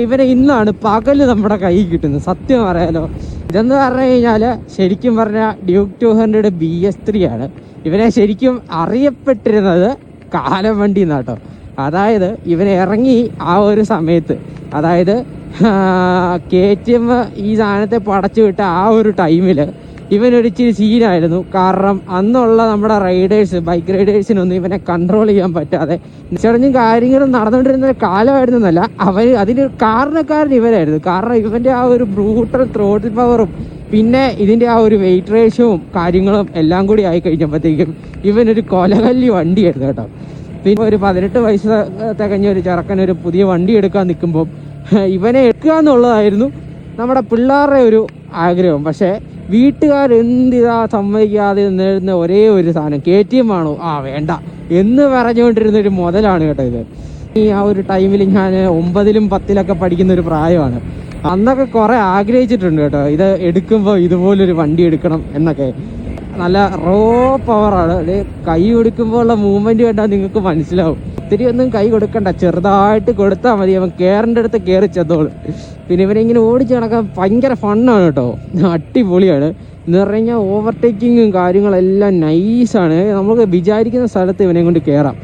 ഇവനെ ഇന്നാണ് പകല് നമ്മുടെ കൈ കിട്ടുന്നത്. സത്യം പറയാലോ, ഇതെന്ന് പറഞ്ഞു കഴിഞ്ഞാൽ ശരിക്കും പറഞ്ഞാൽ ഡ്യൂക്ക് 200 BS3 ആണ്. ഇവനെ ശരിക്കും അറിയപ്പെട്ടിരുന്നത് കാലം വണ്ടി എന്നാട്ടോ. അതായത് ഇവനെ ഇറങ്ങി ആ ഒരു സമയത്ത്, അതായത് KTM ഈ സാധനത്തെ പടച്ചു വിട്ട ആ ഒരു ടൈമിൽ ഇവനൊരു ഇച്ചിരി സീനായിരുന്നു. കാരണം അന്നുള്ള നമ്മുടെ ബൈക്ക് റൈഡേഴ്സിനൊന്നും ഇവനെ കൺട്രോൾ ചെയ്യാൻ പറ്റാതെ ചെറിഞ്ഞും കാര്യങ്ങളും നടന്നുകൊണ്ടിരുന്ന കാലമായിരുന്നല്ല. അതിന് കാരണക്കാരൻ ഇവനായിരുന്നു. കാരണം ഇവൻ്റെ ആ ഒരു ബ്രൂട്ടൽ ത്രോട്ടിൽ പവറും പിന്നെ ഇതിൻ്റെ ആ ഒരു വെയിറ്റ് റേഷ്യോവും കാര്യങ്ങളും എല്ലാം കൂടി ആയി കഴിഞ്ഞപ്പോഴത്തേക്കും ഇവനൊരു കൊലകല്ലി വണ്ടിയായിരുന്നു കേട്ടോ. പിന്നെ ഒരു 18 വയസ്സ് തികഞ്ഞ ഒരു ചെറുക്കനൊരു പുതിയ വണ്ടി എടുക്കാൻ നിൽക്കുമ്പം ഇവനെ എടുക്കുക എന്നുള്ളതായിരുന്നു നമ്മുടെ പിള്ളേരുടെ ഒരു ആഗ്രഹം. പക്ഷേ വീട്ടുകാരെന്തിതാ സമ്മതിക്കാതെ നിന്നിരുന്ന ഒരേ ഒരു സാധനം KTM ആണോ, വേണ്ട എന്ന് പറഞ്ഞുകൊണ്ടിരുന്നൊരു മുതലാണ് കേട്ടോ ഇത്. ഈ ആ ഒരു ടൈമിൽ ഞാൻ 9ലും 10ലൊക്കെ പഠിക്കുന്ന ഒരു പ്രായമാണ്. അന്നൊക്കെ കുറേ ആഗ്രഹിച്ചിട്ടുണ്ട് കേട്ടോ, ഇത് എടുക്കുമ്പോൾ ഇതുപോലൊരു വണ്ടി എടുക്കണം എന്നൊക്കെ. നല്ല റോ പവറാണ്. കൈ കൊടുക്കുമ്പോൾ ഉള്ള മൂവ്മെൻറ്റ് കണ്ടാൽ നിങ്ങൾക്ക് മനസ്സിലാവും. ഒത്തിരി ഒന്നും കൈ കൊടുക്കണ്ട, ചെറുതായിട്ട് കൊടുത്താൽ മതി. അവൻ കയറേണ്ട അടുത്ത് കയറി ചെന്നോളൂ. പിന്നെ ഇവനെ ഇങ്ങനെ ഓടിച്ച് നടക്കാൻ ഭയങ്കര ഫണ്ണാണ് കേട്ടോ, അടിപൊളിയാണ്. എന്ന് പറഞ്ഞു കഴിഞ്ഞാൽ ഓവർടേക്കിങ്ങും കാര്യങ്ങളെല്ലാം നൈസാണ്. നമുക്ക് വിചാരിക്കുന്ന സ്ഥലത്ത് ഇവനെ കൊണ്ട് കയറാം.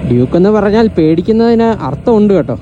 ഡ്യൂക്ക് എന്ന് പറഞ്ഞാൽ പേടിക്കുന്നതിന് അർത്ഥമുണ്ട് കേട്ടോ.